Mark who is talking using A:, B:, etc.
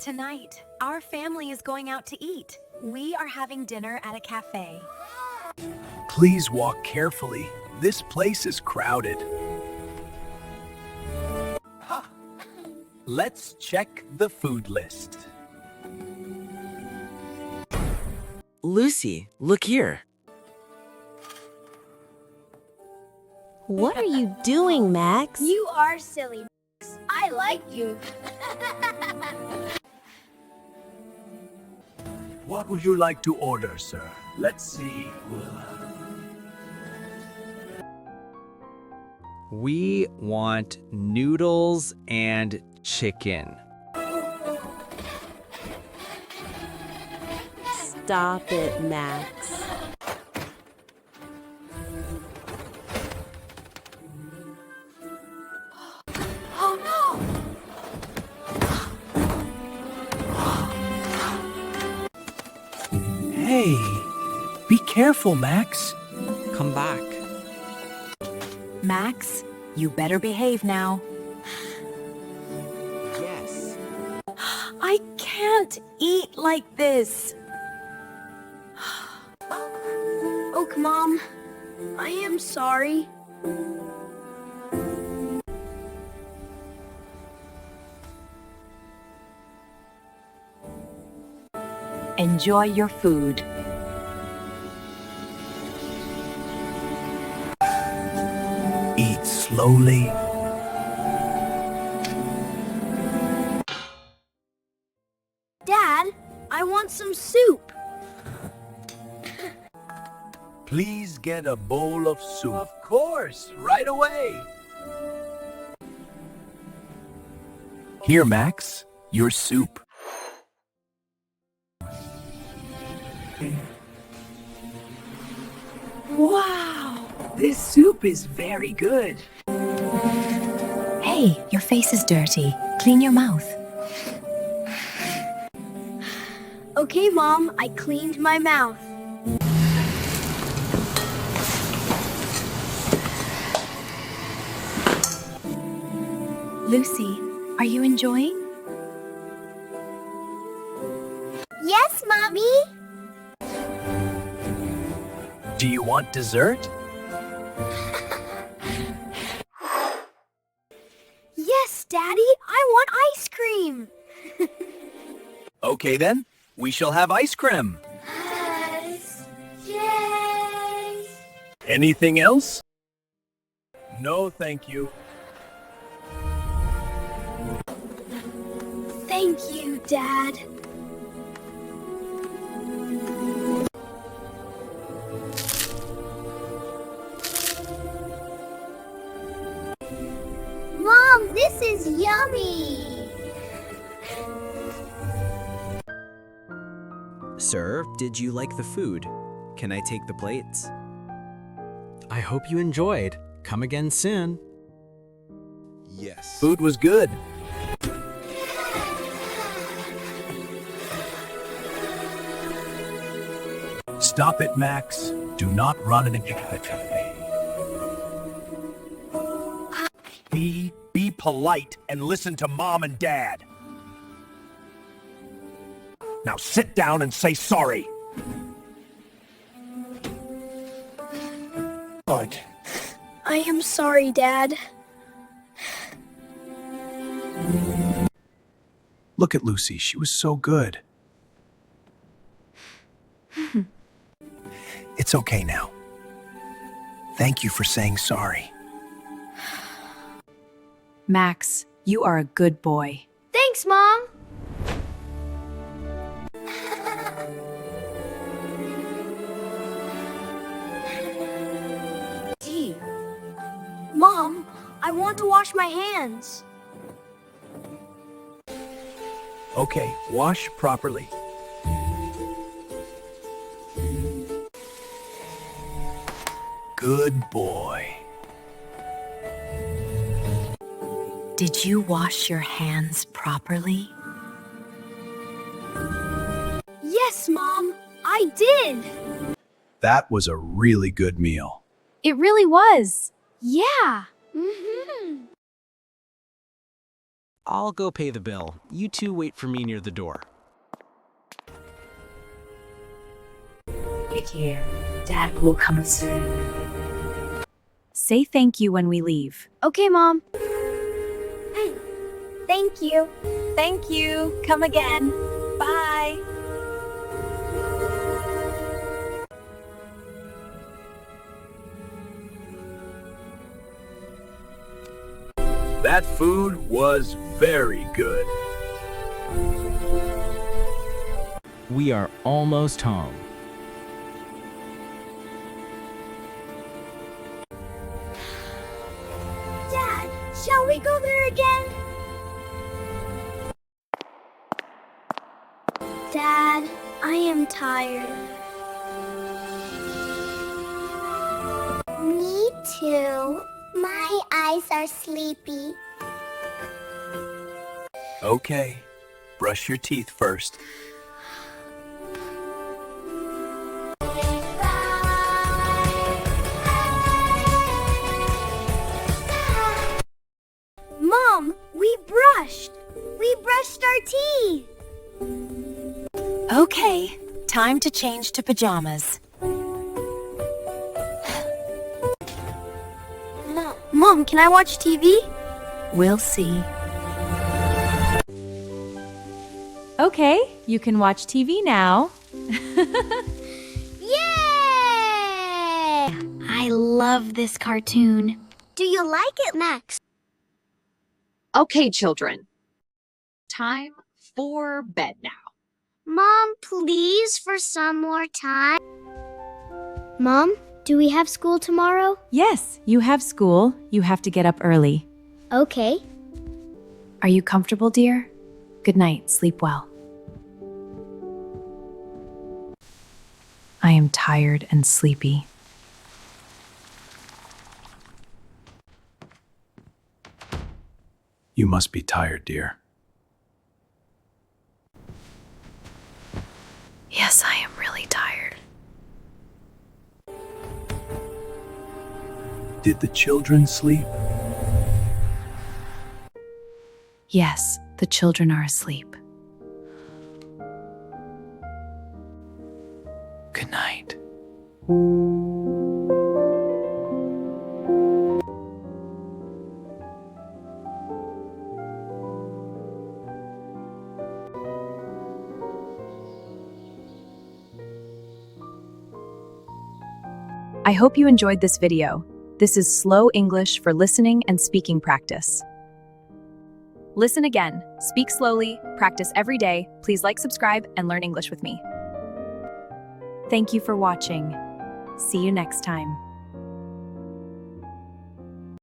A: Tonight, our family is going out to eat. We are having dinner at a cafe.
B: Please walk carefully. This place is crowded. Let's check the food list.
C: Lucy, look here.
D: What are you doing, Max?
E: You are silly, Max. I like you.
B: What would you like to order, sir? Let's see.
C: We want noodles and chicken.
D: Stop it, Max.
E: Oh no!
B: Hey, be careful, Max.
C: Come back.
A: Max, you better behave now.
C: Yes.
A: I can't eat like this.
E: Oh, Mom. I am sorry.
A: Enjoy your food.
B: Eat slowly.
E: Dad, I want some soup.
B: Please get a bowl of soup. Of course, right away. Here, Max, your soup.
A: Wow, this soup is very good. Hey, your face is dirty. Clean your mouth.
E: Okay, Mom, I cleaned my mouth.
A: Lucy, are you enjoying?
E: Yes, Mommy.
B: Do you want dessert?
E: Yes, Daddy, I want ice cream.
B: Okay then, we shall have ice cream.
E: Yes. Yes.
B: Anything else? No, thank you.
E: Thank you, Dad. Mom, this is yummy.
C: Sir, did you like the food? Can I take the plates? I hope you enjoyed. Come again soon.
B: Yes. Food was good. Stop it, Max. Do not run in a cafe. Be polite and listen to Mom and Dad. Now sit down and say sorry. Good.
E: I am sorry, Dad.
B: Look at Lucy. She was so good. It's okay now. Thank you for saying sorry.
A: Max, you are a good boy.
E: Thanks, Mom. Mom, I want to wash my hands.
B: Okay, wash properly. Good boy.
A: Did you wash your hands properly?
E: Yes, Mom, I did.
B: That was a really good meal.
D: It really was.
E: Yeah.
C: I'll go pay the bill. You two wait for me near the door.
F: Take care. Dad will come soon.
G: Say thank you when we leave.
E: Okay, Mom. Thank you.
A: Thank you. Come again. Bye.
B: That food was very good.
C: We are almost home.
E: Dad, shall we go there again? Dad, I am tired. Me too. My eyes are sleepy.
B: Okay, brush your teeth first.
E: Mom, we brushed. We brushed our teeth.
A: Okay, time to change to pajamas.
E: Mom, can I watch TV?
A: We'll see.
G: Okay, you can watch TV now.
E: Yay! I love this cartoon. Do you like it, Max?
F: Okay, children. Time for bed now.
E: Mom, please, for some more time. Mom, do we have school tomorrow?
G: Yes, you have school. You have to get up early.
E: Okay.
G: Are you comfortable, dear? Good night. Sleep well. I am tired and sleepy.
B: You must be tired, dear.
G: Yes, I am really tired.
B: Did the children sleep?
G: Yes, the children are asleep.
C: Good night.
G: I hope you enjoyed this video. This is Slow English for listening and speaking practice. Listen again, speak slowly, practice every day. Please like, subscribe, and learn English with me. Thank you for watching. See you next time.